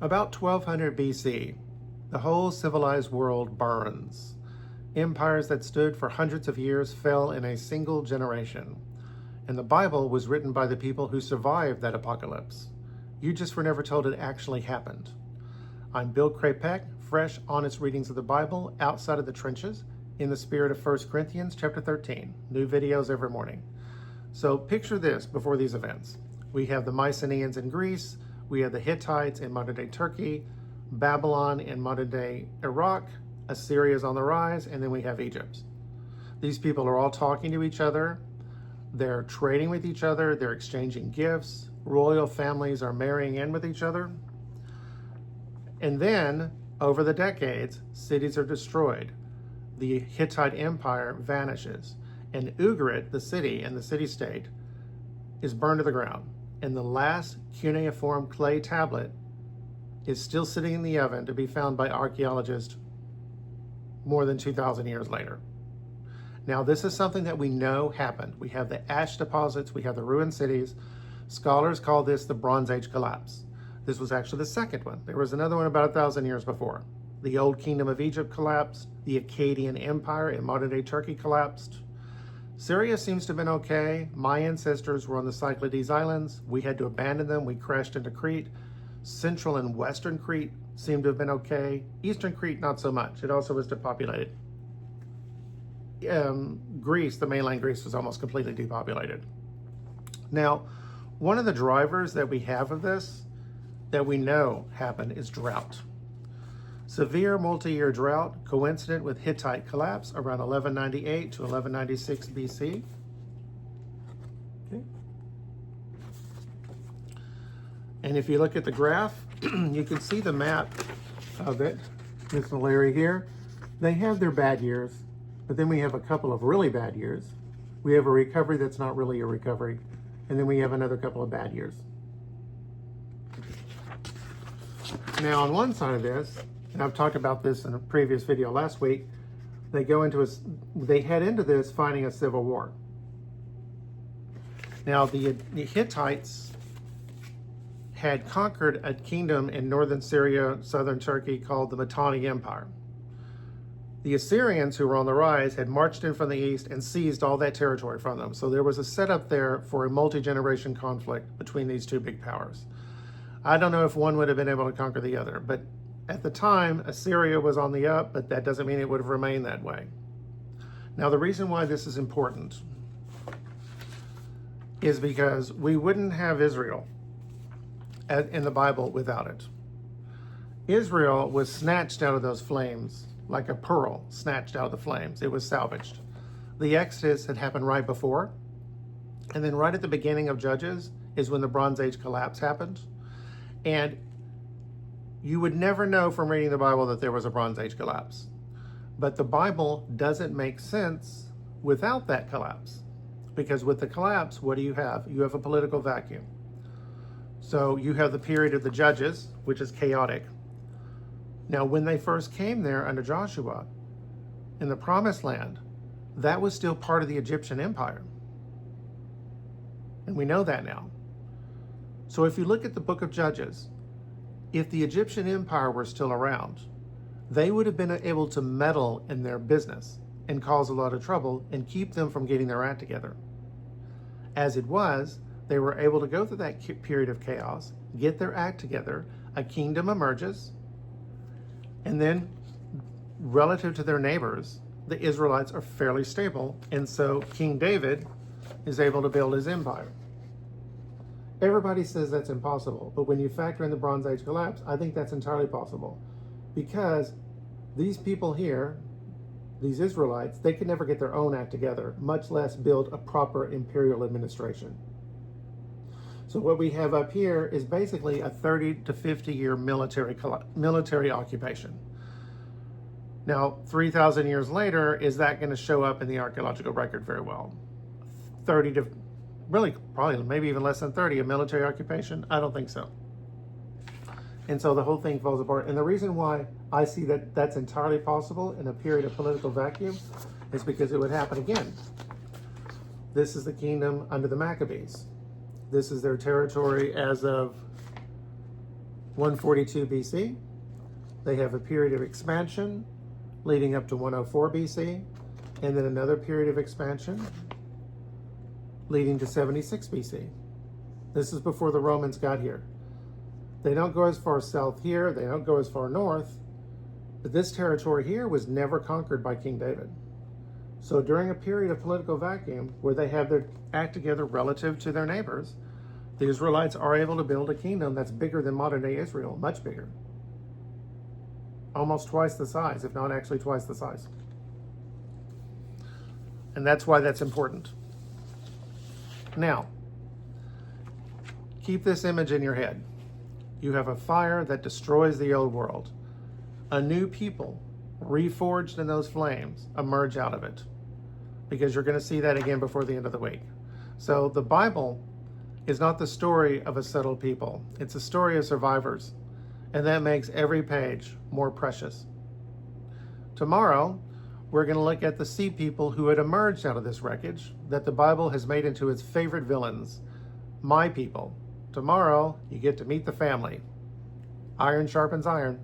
About 1200 BC, the whole civilized world burns. Empires that stood for hundreds of years fell in a single generation. And the Bible was written by the people who survived that apocalypse. You just were never told it actually happened. I'm Bill Krapek, fresh, honest readings of the Bible outside of the trenches in the spirit of 1 Corinthians chapter 13. New videos every morning. So picture this before these events. We have the Mycenaeans in Greece, we have the Hittites in modern-day Turkey, Babylon in modern-day Iraq, Assyria is on the rise, and then we have Egypt. These people are all talking to each other, they're trading with each other, they're exchanging gifts, royal families are marrying in with each other. And then, over the decades, cities are destroyed. The Hittite Empire vanishes, and Ugarit, the city and the city-state, is burned to the ground. And the last cuneiform clay tablet is still sitting in the oven to be found by archaeologists more than 2,000 years later. Now, this is something that we know happened. We have the ash deposits, we have the ruined cities. Scholars call this the Bronze Age collapse. This was actually the second one. There was another one about 1,000 years before. The Old Kingdom of Egypt collapsed. The Akkadian Empire in modern-day Turkey collapsed. Syria seems to have been okay. My ancestors were on the Cyclades Islands. We had to abandon them. We crashed into Crete. Central and Western Crete seemed to have been okay. Eastern Crete, not so much. It also was depopulated. Greece, the mainland Greece, was almost completely depopulated. Now, one of the drivers that we have of this, that we know happened, is drought. Severe multi-year drought coincident with Hittite collapse around 1198 to 1196 BC. Okay. And if you look at the graph, you can see the map of it. This little area here. They have their bad years, but then we have a couple of really bad years. We have a recovery that's not really a recovery, and then we have another couple of bad years. Now, on one side of this, and I've talked about this in a previous video last week, they head into this fighting a civil war. Now, the Hittites had conquered a kingdom in northern Syria, southern Turkey, called the Mitanni Empire. The Assyrians, who were on the rise, had marched in from the east and seized all that territory from them. So there was a setup there for a multi-generation conflict between these two big powers. I don't know if one would have been able to conquer the other, but at the time, Assyria was on the up, but that doesn't mean it would have remained that way. Now, the reason why this is important is because we wouldn't have Israel in the Bible without it. Israel was snatched out of those flames like a pearl snatched out of the flames. It was salvaged. The Exodus had happened right before, and then right at the beginning of Judges is when the Bronze Age collapse happened. And you would never know from reading the Bible that there was a Bronze Age collapse. But the Bible doesn't make sense without that collapse. Because with the collapse, what do you have? You have a political vacuum. So you have the period of the Judges, which is chaotic. Now, when they first came there under Joshua in the Promised Land, that was still part of the Egyptian Empire. And we know that now. So if you look at the book of Judges, if the Egyptian Empire were still around, they would have been able to meddle in their business and cause a lot of trouble and keep them from getting their act together. As it was, they were able to go through that period of chaos, get their act together, a kingdom emerges, and then relative to their neighbors, the Israelites are fairly stable, and so King David is able to build his empire. Everybody says that's impossible, but when you factor in the Bronze Age collapse, I think that's entirely possible. Because these people here, these Israelites, they could never get their own act together, much less build a proper imperial administration. So what we have up here is basically a 30 to 50 year military occupation. Now, 3,000 years later, is that going to show up in the archaeological record very well? 30 to really probably maybe even less than 30, a military occupation? I don't think so. And so the whole thing falls apart. And the reason why I see that that's entirely possible in a period of political vacuum is because it would happen again. This is the kingdom under the Maccabees. This is their territory as of 142 BC, they have a period of expansion leading up to 104 BC, and then another period of expansion leading to 76 BC. This is before the Romans got here. They don't go as far south here, they don't go as far north, but this territory here was never conquered by King David. So during a period of political vacuum where they have their act together relative to their neighbors, the Israelites are able to build a kingdom that's bigger than modern day Israel, much bigger. Almost twice the size, if not actually twice the size. And that's why that's important. Now, keep this image in your head. You have a fire that destroys the old world. A new people, reforged in those flames, emerge out of it. Because you're going to see that again before the end of the week. So the Bible is not the story of a settled people. It's a story of survivors. And that makes every page more precious. Tomorrow, we're going to look at the sea people who had emerged out of this wreckage that the Bible has made into its favorite villains, my people. Tomorrow, you get to meet the family. Iron sharpens iron.